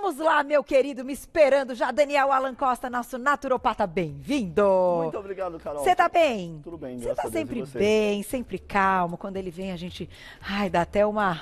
Vamos lá, meu querido, me esperando já, Daniel Alan Costa, nosso naturopata, bem-vindo. Muito obrigado, Carol. Você tá bem? Tudo bem, Você graças tá a Deus. sempre E você? bem, sempre calmo. Quando ele vem, a gente, dá até uma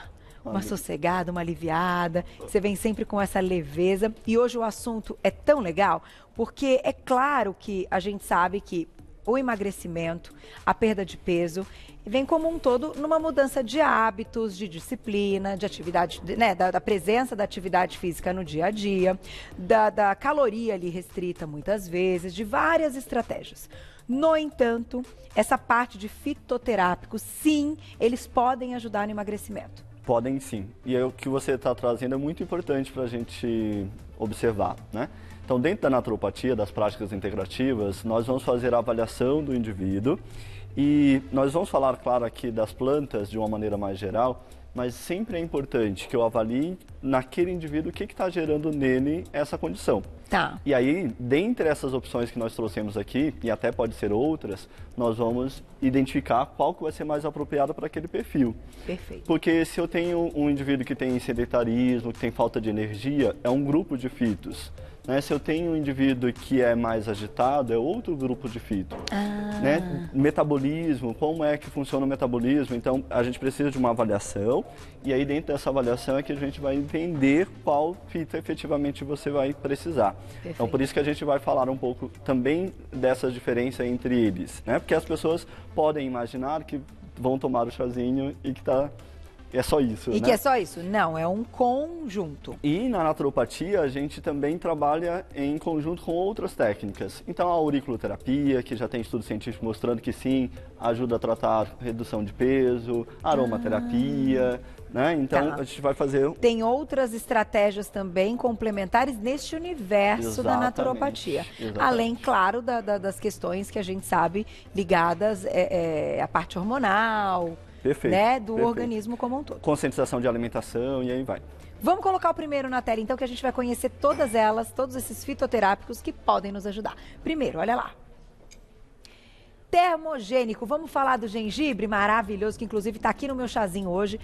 sossegada, uma aliviada. Você vem sempre com essa leveza. E hoje o assunto é tão legal, porque é claro que a gente sabe que o emagrecimento, a perda de peso, vem como um todo numa mudança de hábitos, de disciplina, de atividade, né, da presença da atividade física no dia a dia, da caloria ali restrita muitas vezes, de várias estratégias. No entanto, essa parte de fitoterápicos, sim, eles podem ajudar no emagrecimento. Podem sim. E o que você está trazendo é muito importante para a gente observar, né? Então, dentro da naturopatia, das práticas integrativas, nós vamos fazer a avaliação do indivíduo e nós vamos falar, claro, aqui das plantas de uma maneira mais geral, mas sempre é importante que eu avalie naquele indivíduo o que está gerando nele essa condição. Tá. E aí, dentre essas opções que nós trouxemos aqui, e até pode ser outras, nós vamos identificar qual que vai ser mais apropriada para aquele perfil. Perfeito. Porque se eu tenho um indivíduo que tem sedentarismo, que tem falta de energia, é um grupo de fitos. Né? Se eu tenho um indivíduo que é mais agitado, é outro grupo de fito. Né? Metabolismo, como é que funciona o metabolismo? Então, a gente precisa de uma avaliação e aí dentro dessa avaliação é que a gente vai entender qual fito efetivamente você vai precisar. Perfeito. Então, por isso que a gente vai falar um pouco também dessa diferença entre eles. Né? Porque as pessoas podem imaginar que vão tomar o chazinho e que é só isso, E né? que é só isso? Não, é um conjunto. E na naturopatia a gente também trabalha em conjunto com outras técnicas. Então a auriculoterapia, que já tem estudo científico mostrando que sim, ajuda a tratar redução de peso, aromaterapia, né? Então a gente vai fazer... Tem outras estratégias também complementares neste universo da naturopatia. Exatamente. Além, claro, das questões que a gente sabe ligadas à parte hormonal. Perfeito, Né, do perfeito. organismo como um todo. Conscientização de alimentação e aí vai. Vamos colocar o primeiro na tela, então, que a gente vai conhecer todas elas, todos esses fitoterápicos que podem nos ajudar. Primeiro, olha lá. Termogênico. Vamos falar do gengibre maravilhoso, que inclusive está aqui no meu chazinho hoje.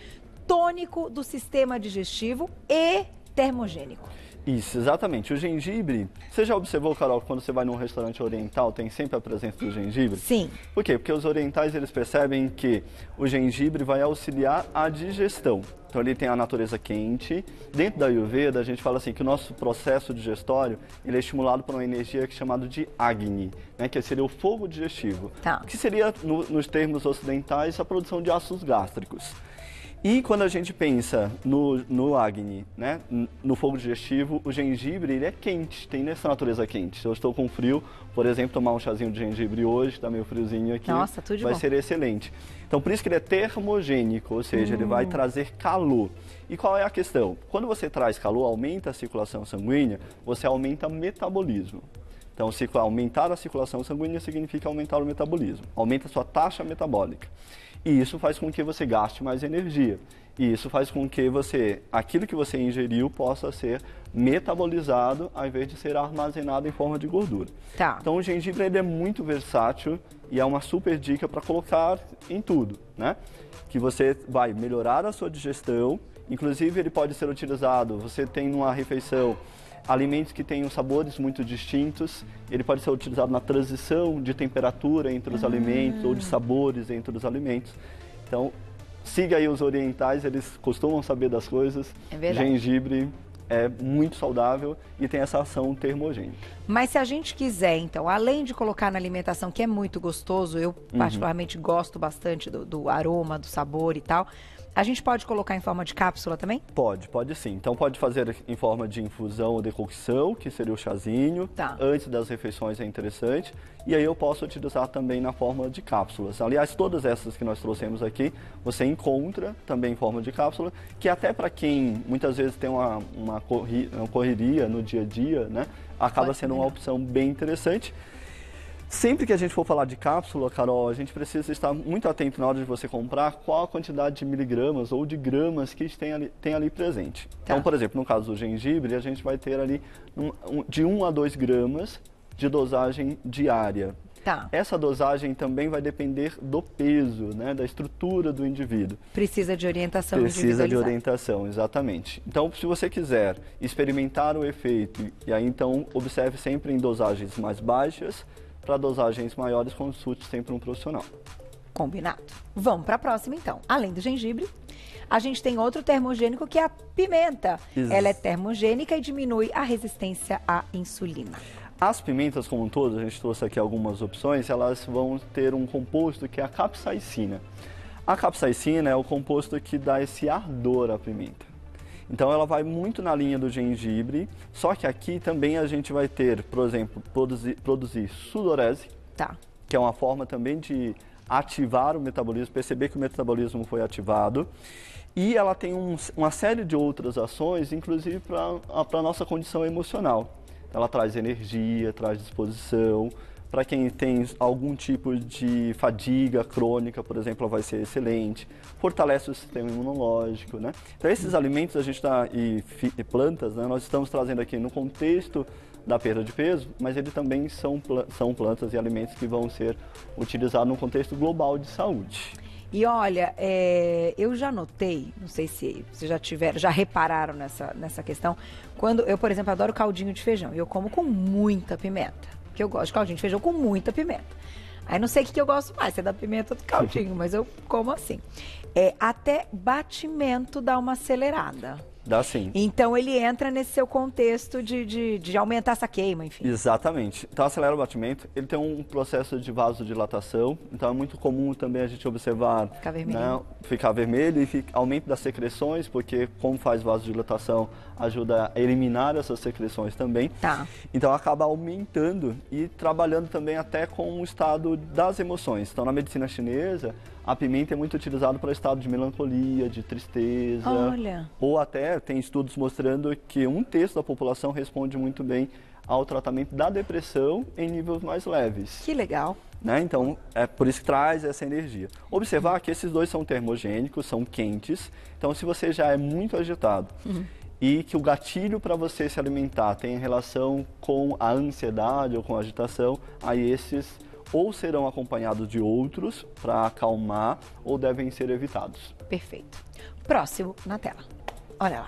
Tônico do sistema digestivo e termogênico. Isso, exatamente. O gengibre, você já observou, Carol, que quando você vai num restaurante oriental, tem sempre a presença do gengibre? Sim. Por quê? Porque os orientais, eles percebem que o gengibre vai auxiliar a digestão. Então, ele tem a natureza quente. Dentro da Ayurveda, a gente fala assim que o nosso processo digestório, ele é estimulado por uma energia que é chamada de Agni, né? Que seria o fogo digestivo. Tá. Que seria, nos termos ocidentais, a produção de ácidos gástricos. E quando a gente pensa no Agni, né, no fogo digestivo, o gengibre ele é quente, tem essa natureza quente. Se eu estou com frio, por exemplo, tomar um chazinho de gengibre hoje, está meio friozinho aqui, nossa, tudo de vai bom. ser excelente. Então, por isso que ele é termogênico, ou seja, ele vai trazer calor. E qual é a questão? Quando você traz calor, aumenta a circulação sanguínea, você aumenta o metabolismo. Então, aumentar a circulação sanguínea significa aumentar o metabolismo, aumenta a sua taxa metabólica. E isso faz com que você gaste mais energia. E isso faz com que aquilo que você ingeriu possa ser metabolizado ao invés de ser armazenado em forma de gordura. Tá. Então o gengibre ele é muito versátil e é uma super dica para colocar em tudo, né? Que você vai melhorar a sua digestão, inclusive ele pode ser utilizado, você tem numa refeição alimentos que têm sabores muito distintos, ele pode ser utilizado na transição de temperatura entre os alimentos ou de sabores entre os alimentos. Então, siga aí os orientais, eles costumam saber das coisas. É verdade. Gengibre é muito saudável e tem essa ação termogênica. Mas se a gente quiser, então, além de colocar na alimentação, que é muito gostoso, eu particularmente gosto bastante do aroma, do sabor e tal, a gente pode colocar em forma de cápsula também? Pode sim. Então pode fazer em forma de infusão ou decocção, que seria o chazinho. Tá. Antes das refeições é interessante. E aí eu posso utilizar também na forma de cápsulas. Aliás, todas essas que nós trouxemos aqui, você encontra também em forma de cápsula, que até para quem muitas vezes tem uma correria no dia a dia, né, acaba sendo uma opção bem interessante. Sempre que a gente for falar de cápsula, Carol, a gente precisa estar muito atento na hora de você comprar qual a quantidade de miligramas ou de gramas que tem ali presente. Tá. Então, por exemplo, no caso do gengibre, a gente vai ter ali de 1 a 2 gramas de dosagem diária. Tá. Essa dosagem também vai depender do peso, né, da estrutura do indivíduo. Precisa de orientação Precisa de individualizada. orientação, exatamente. Então, se você quiser experimentar o efeito, e aí então observe sempre em dosagens mais baixas, para dosagens maiores, consulte sempre um profissional. Combinado. Vamos para a próxima, então. Além do gengibre, a gente tem outro termogênico que é a pimenta. Ela é termogênica e diminui a resistência à insulina. As pimentas como um todo, a gente trouxe aqui algumas opções, elas vão ter um composto que é a capsaicina. A capsaicina é o composto que dá esse ardor à pimenta. Então ela vai muito na linha do gengibre, só que aqui também a gente vai ter, por exemplo, produzir sudorese, Tá. que é uma forma também de ativar o metabolismo, perceber que o metabolismo foi ativado. E ela tem uma série de outras ações, inclusive para a nossa condição emocional. Ela traz energia, traz disposição. Para quem tem algum tipo de fadiga crônica, por exemplo, ela vai ser excelente. Fortalece o sistema imunológico, né? Então, esses alimentos a gente e plantas, né, nós estamos trazendo aqui no contexto da perda de peso, mas eles também são plantas e alimentos que vão ser utilizados no contexto global de saúde. E olha, eu já notei, não sei se vocês já repararam nessa questão, quando eu, por exemplo, adoro caldinho de feijão e eu como com muita pimenta, porque eu gosto de caldinho de feijão com muita pimenta. Aí não sei o que eu gosto mais, se é da pimenta ou do caldinho, mas eu como assim. Até batimento dá uma acelerada. Dá sim. Então ele entra nesse seu contexto de aumentar essa queima, enfim. Exatamente. Então acelera o batimento, ele tem um processo de vasodilatação, então é muito comum também a gente observar Ficar vermelho. Né, ficar vermelho e aumento das secreções, porque como faz vasodilatação, ajuda a eliminar essas secreções também. Tá. Então acaba aumentando e trabalhando também até com o estado das emoções. Então na medicina chinesa, a pimenta é muito utilizada para o estado de melancolia, de tristeza. Olha. Ou até tem estudos mostrando que 1/3 da população responde muito bem ao tratamento da depressão em níveis mais leves. Que legal. Né? Então, é por isso que traz essa energia. Observar que esses dois são termogênicos, são quentes. Então, se você já é muito agitado e que o gatilho para você se alimentar tem relação com a ansiedade ou com a agitação, aí esses ou serão acompanhados de outros para acalmar ou devem ser evitados. Perfeito. Próximo na tela. Olha lá.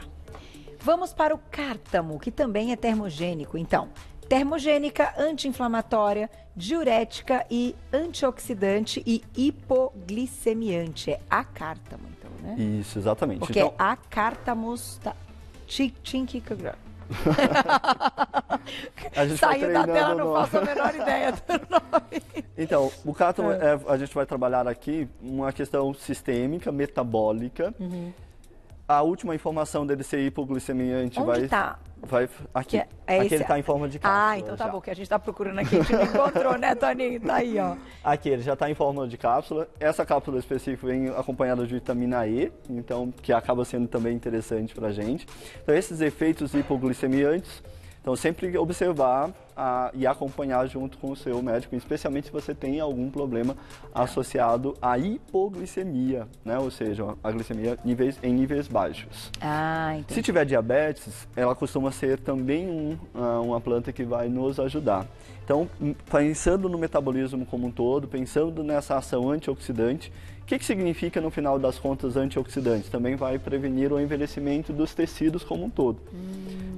Vamos para o cártamo, que também é termogênico. Então, termogênica, anti-inflamatória, diurética e antioxidante e hipoglicemiante. É acártamo, então, né? Isso, exatamente. Porque então, é acártamos Chinquicagran. a gente Saiu da tela, não nome. faço a menor ideia do nome. Então, o cártamo, a gente vai trabalhar aqui uma questão sistêmica, metabólica. A última informação dele ser hipoglicemiante Onde tá? Aqui. É Aqui esse... ele está em forma de cápsula. Ah, então tá já. bom, que a gente tá procurando aqui, a gente não encontrou, né, Toninho? Tá aí, ó. Aqui ele já está em forma de cápsula. Essa cápsula específica vem acompanhada de vitamina E, então que acaba sendo também interessante para a gente. Então esses efeitos hipoglicemiantes, então sempre observar e acompanhar junto com o seu médico, especialmente se você tem algum problema associado à hipoglicemia, né? Ou seja, a glicemia em níveis baixos. Ah, entendi. Se tiver diabetes, ela costuma ser também uma planta que vai nos ajudar. Então, pensando no metabolismo como um todo, pensando nessa ação antioxidante, o que significa, no final das contas, antioxidante? Também vai prevenir o envelhecimento dos tecidos como um todo.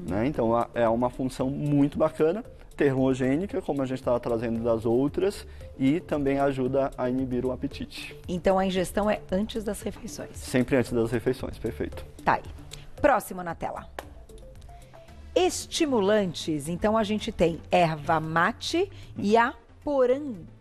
Né? Então, é uma função muito bacana, termogênica, como a gente estava trazendo das outras, e também ajuda a inibir o apetite. Então, a ingestão é antes das refeições. Sempre antes das refeições, perfeito. Tá aí. Próximo na tela. Estimulantes. Então, a gente tem erva mate e a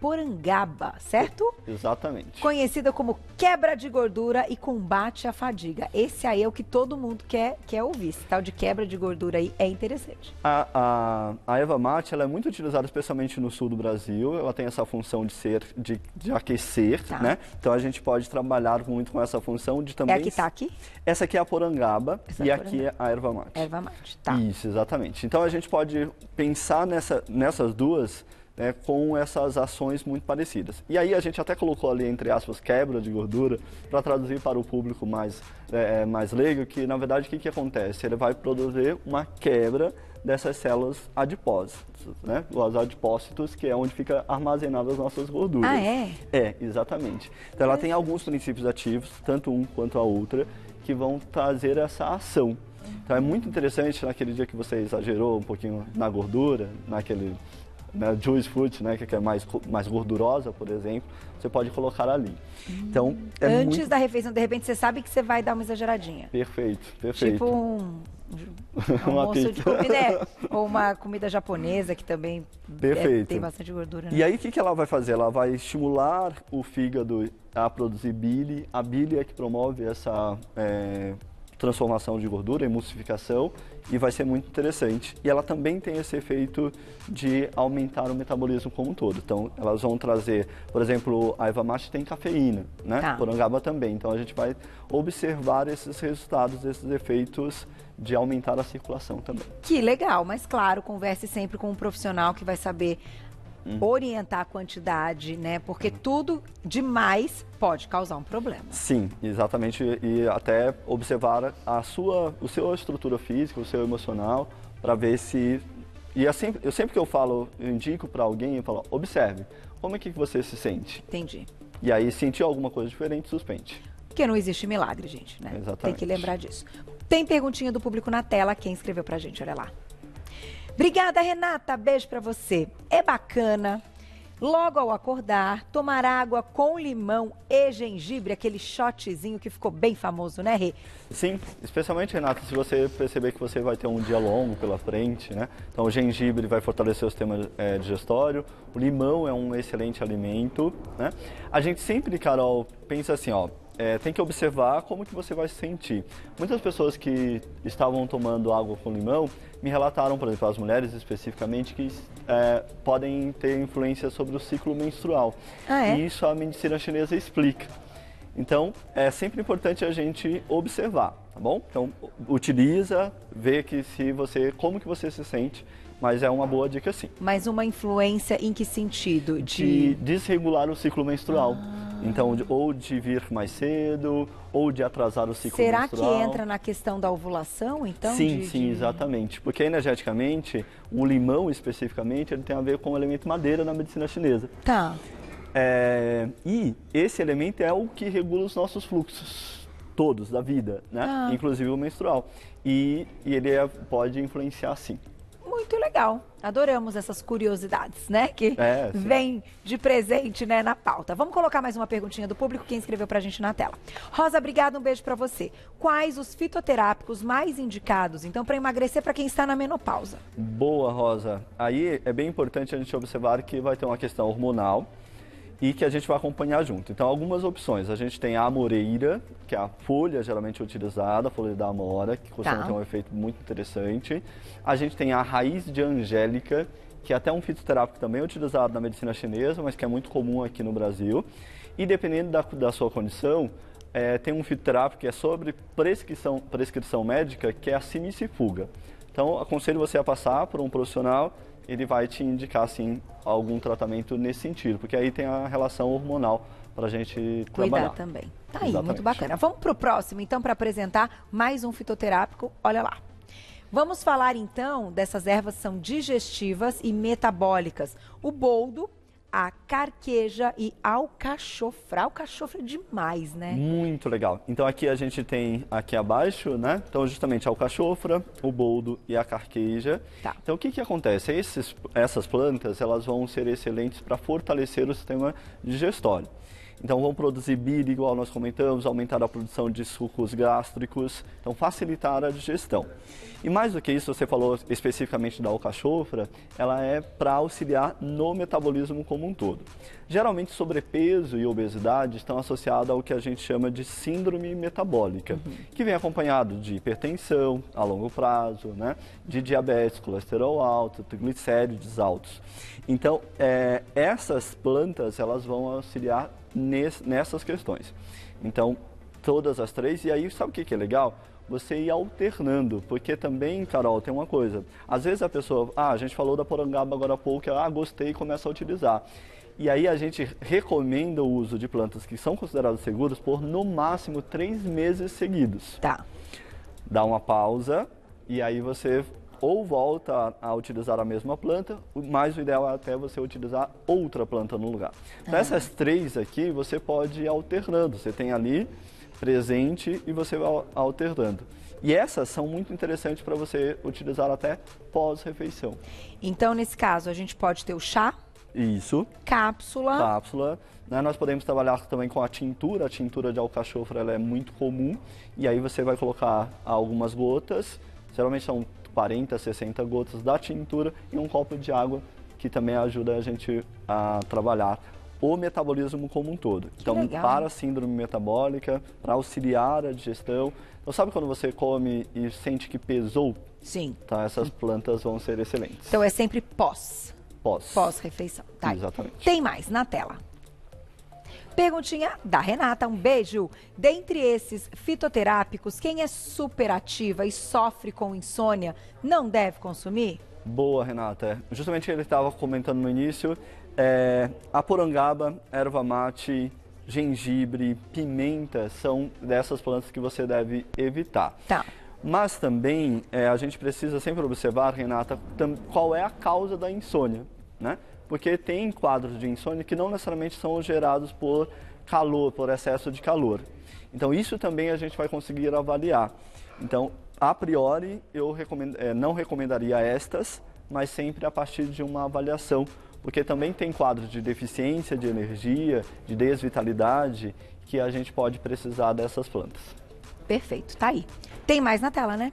porangaba, certo? Exatamente. Conhecida como quebra de gordura e combate à fadiga. Esse aí é o que todo mundo quer ouvir. Esse tal de quebra de gordura aí é interessante. A erva mate ela é muito utilizada especialmente no sul do Brasil. Ela tem essa função de aquecer, Tá. né? Então a gente pode trabalhar muito com essa função de também... É a que tá aqui? Essa aqui é a porangaba Essa e é a aqui é a erva mate. Erva mate, tá. Isso, exatamente. Então a gente pode pensar nessas duas né, com essas ações muito parecidas. E aí a gente até colocou ali, entre aspas, quebra de gordura, para traduzir para o público mais leigo, que na verdade o que acontece? Ele vai produzir uma quebra dessas células adiposas, né? Os adipócitos, que é onde fica armazenadas as nossas gorduras. Ah, é? É, exatamente. Então ela tem alguns princípios ativos, tanto um quanto a outra, que vão trazer essa ação. Então é muito interessante, naquele dia que você exagerou um pouquinho na gordura, naquele juice fruit, né, que é mais gordurosa, por exemplo, você pode colocar ali. Então, antes da refeição, de repente você sabe que você vai dar uma exageradinha. Perfeito, perfeito. Tipo um almoço de comida, ou uma comida japonesa que também tem bastante gordura. Né? E aí o que ela vai fazer? Ela vai estimular o fígado a produzir bile. A bile é que promove essa transformação de gordura, emulsificação, e vai ser muito interessante. E ela também tem esse efeito de aumentar o metabolismo como um todo. Então, elas vão trazer, por exemplo, a erva mate tem cafeína, né? Tá. Porangaba também. Então, a gente vai observar esses resultados, esses efeitos de aumentar a circulação também. Que legal, mas claro, converse sempre com um profissional que vai saber orientar a quantidade, né? Porque tudo demais pode causar um problema. Sim, exatamente. E até observar a sua estrutura física, o seu emocional, para ver se... E assim, eu sempre que eu indico para alguém, eu falo, observe, como é que você se sente? Entendi. E aí, sentir alguma coisa diferente, suspende. Porque não existe milagre, gente, né? Exatamente. Tem que lembrar disso. Tem perguntinha do público na tela, quem escreveu pra gente, olha lá. Obrigada, Renata. Beijo pra você. É bacana, logo ao acordar, tomar água com limão e gengibre, aquele shotzinho que ficou bem famoso, né, Rê? Sim, especialmente, Renata, se você perceber que você vai ter um dia longo pela frente, né? Então, o gengibre vai fortalecer o sistema digestório, o limão é um excelente alimento, né? A gente sempre, Carol, pensa assim, ó, tem que observar como que você vai se sentir. Muitas pessoas que estavam tomando água com limão me relataram, por exemplo, as mulheres especificamente, que podem ter influência sobre o ciclo menstrual. Ah, é? E isso a medicina chinesa explica. Então, é sempre importante a gente observar, tá bom? Então, utiliza, vê como que você se sente, mas é uma boa dica sim. Mas uma influência em que sentido? De desregular o ciclo menstrual. Então, ou de vir mais cedo, ou de atrasar o ciclo menstrual. Será que entra na questão da ovulação, então? Sim, sim, exatamente. Porque energeticamente, o limão especificamente, ele tem a ver com o elemento madeira na medicina chinesa. Tá. E esse elemento é o que regula os nossos fluxos todos da vida, né? Inclusive o menstrual. E ele pode influenciar sim. Muito legal. Adoramos essas curiosidades, né? Que vem de presente, né, na pauta. Vamos colocar mais uma perguntinha do público, quem escreveu pra gente na tela. Rosa, obrigada, um beijo pra você. Quais os fitoterápicos mais indicados, então, para emagrecer para quem está na menopausa? Boa, Rosa. Aí é bem importante a gente observar que vai ter uma questão hormonal e que a gente vai acompanhar junto. Então, algumas opções. A gente tem a amoreira, que é a folha geralmente utilizada, a folha da amora, que costuma ter um efeito muito interessante. A gente tem a raiz de angélica, que é até um fitoterápico também utilizado na medicina chinesa, mas que é muito comum aqui no Brasil. E dependendo da sua condição, tem um fitoterápico que é sobre prescrição médica, que é a simicifuga. Então, aconselho você a passar por um profissional, ele vai te indicar, sim, algum tratamento nesse sentido, porque aí tem a relação hormonal para a gente trabalhar. Cuidar também. Tá aí, muito bacana. Vamos para o próximo, então, para apresentar mais um fitoterápico. Olha lá. Vamos falar, então, dessas ervas que são digestivas e metabólicas. O boldo, a carqueja e alcachofra. Alcachofra é demais, né? Muito legal. Então aqui a gente tem aqui abaixo, né? Então justamente a alcachofra, o boldo e a carqueja. Tá. Então o que acontece? Essas plantas, elas vão ser excelentes para fortalecer o sistema digestório. Então vão produzir bile, igual nós comentamos, aumentar a produção de sucos gástricos, então facilitar a digestão. E mais do que isso, você falou especificamente da alcachofra, ela é para auxiliar no metabolismo como um todo. Geralmente sobrepeso e obesidade estão associados ao que a gente chama de síndrome metabólica, que vem acompanhado de hipertensão a longo prazo, né? De diabetes, colesterol alto, triglicéridos altos. Então, essas plantas elas vão auxiliar nessas questões. Então, todas as três. E aí, sabe o que é legal? você ir alternando, porque também, Carol, tem uma coisa, às vezes a pessoa, a gente falou da porangaba agora há pouco, gostei e começa a utilizar. E aí a gente recomenda o uso de plantas que são consideradas seguras por no máximo 3 meses seguidos. Tá. Dá uma pausa e aí você ou volta a utilizar a mesma planta, mas o ideal é até você utilizar outra planta no lugar. Então essas 3 aqui você pode ir alternando, você tem ali presente e você vai alternando. E essas são muito interessantes para você utilizar até pós-refeição. Então, nesse caso, a gente pode ter o chá. Isso. Cápsula. Né? Nós podemos trabalhar também com a tintura de alcachofra, ela é muito comum. E aí você vai colocar algumas gotas, geralmente são 40, 60 gotas da tintura e um copo de água, que também ajuda a gente a trabalhar o metabolismo como um todo. Então, para a síndrome metabólica, para auxiliar a digestão. Então, sabe quando você come e sente que pesou? Sim. Então, essas plantas vão ser excelentes. Então, é sempre pós-refeição. Tá. Exatamente. Tem mais na tela. Perguntinha da Renata, um beijo. Dentre esses fitoterápicos, quem é superativa e sofre com insônia não deve consumir? Boa, Renata. Justamente ele estava comentando no início, a porangaba, erva mate, gengibre, pimenta são dessas plantas que você deve evitar. Tá. Mas também a gente precisa sempre observar, Renata, qual é a causa da insônia, né? Porque tem quadros de insônia que não necessariamente são gerados por calor, por excesso de calor. Então isso também a gente vai conseguir avaliar. Então, a priori, eu não recomendaria estas, mas sempre a partir de uma avaliação, porque também tem quadros de deficiência de energia, de desvitalidade, que a gente pode precisar dessas plantas. Perfeito, tá aí. Tem mais na tela, né?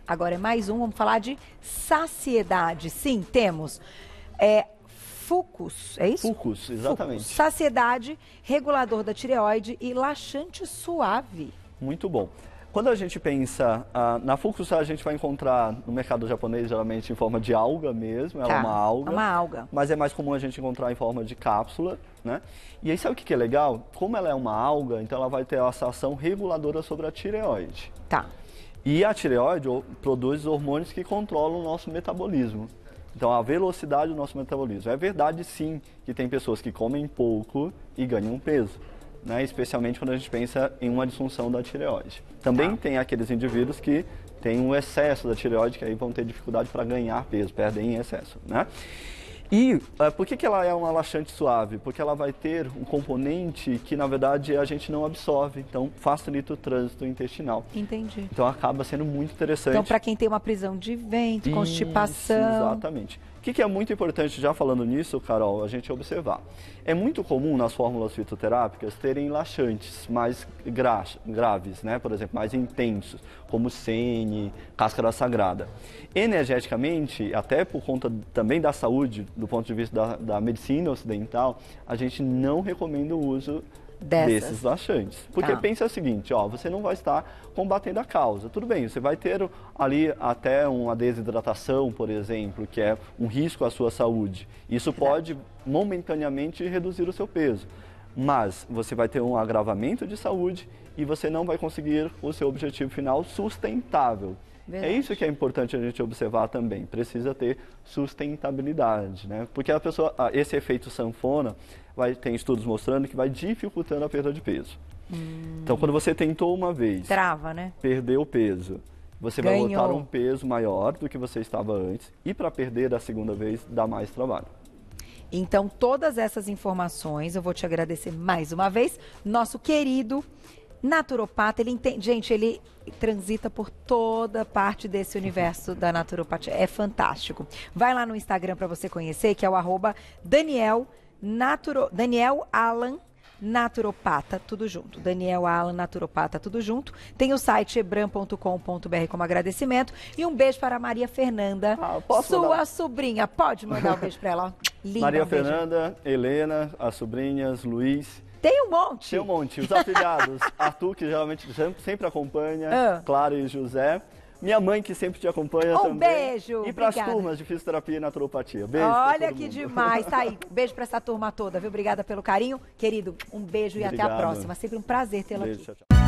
Agora é mais um, vamos falar de saciedade. Sim, temos Fucus, é isso? Fucus, exatamente. Fucus. Saciedade, regulador da tireoide e laxante suave. Muito bom. Quando a gente pensa na Fucus, a gente vai encontrar no mercado japonês geralmente em forma de alga mesmo, ela é uma alga. É uma alga. Mas é mais comum a gente encontrar em forma de cápsula, né? E aí sabe o que é legal? Como ela é uma alga, então ela vai ter essa ação reguladora sobre a tireoide. Tá. E a tireoide produz hormônios que controlam o nosso metabolismo. Então, a velocidade do nosso metabolismo. É verdade, sim, que tem pessoas que comem pouco e ganham peso, né? Especialmente quando a gente pensa em uma disfunção da tireoide. Também tem aqueles indivíduos que têm um excesso da tireoide, que aí vão ter dificuldade para ganhar peso, perdem em excesso, né? E por que ela é uma laxante suave? Porque ela vai ter um componente que, na verdade, a gente não absorve. Então, facilita o trânsito intestinal. Entendi. Então, acaba sendo muito interessante. Então, para quem tem uma prisão de ventre, constipação... Exatamente. O que é muito importante, já falando nisso, Carol, a gente observar? É muito comum nas fórmulas fitoterápicas terem laxantes mais graves, né? Por exemplo, mais intensos, como sene, cáscara sagrada. Energeticamente, até por conta também da saúde, do ponto de vista da medicina ocidental, a gente não recomenda o uso desses laxantes. Porque pensa o seguinte, você não vai estar combatendo a causa. Tudo bem, você vai ter ali até uma desidratação, por exemplo, que é um risco à sua saúde. Isso pode momentaneamente reduzir o seu peso. Mas você vai ter um agravamento de saúde e você não vai conseguir o seu objetivo final sustentável. Verdade. É isso que é importante a gente observar também. Precisa ter sustentabilidade, né? Porque a pessoa, esse efeito sanfona, tem estudos mostrando que vai dificultando a perda de peso. Então, quando você tentou uma vez, trava, né? Perdeu o peso, você vai botar um peso maior do que você estava antes. E para perder a segunda vez, dá mais trabalho. Então, todas essas informações, eu vou te agradecer mais uma vez. Nosso querido naturopata, ele entende, gente, ele transita por toda parte desse universo da naturopatia. É fantástico. Vai lá no Instagram para você conhecer, que é o @Daniel Alan Naturopata, tudo junto. Daniel Alan Naturopata, tudo junto. Tem o site ebram.com.br como agradecimento. E um beijo para a Maria Fernanda, sua sobrinha. Pode mandar um beijo para ela. Linda, Maria Fernanda, Helena, as sobrinhas, Luiz. Tem um monte. Tem um monte. Os afilhados, Arthur, que geralmente sempre acompanha, Clara e José. Minha mãe, que sempre te acompanha também. Um beijo. E para as turmas de fisioterapia e naturopatia. Beijo. Olha que demais. Tá aí. Beijo para essa turma toda, viu? Obrigada pelo carinho. Querido, um beijo e até a próxima. Sempre um prazer tê-lo aqui. Tchau, tchau.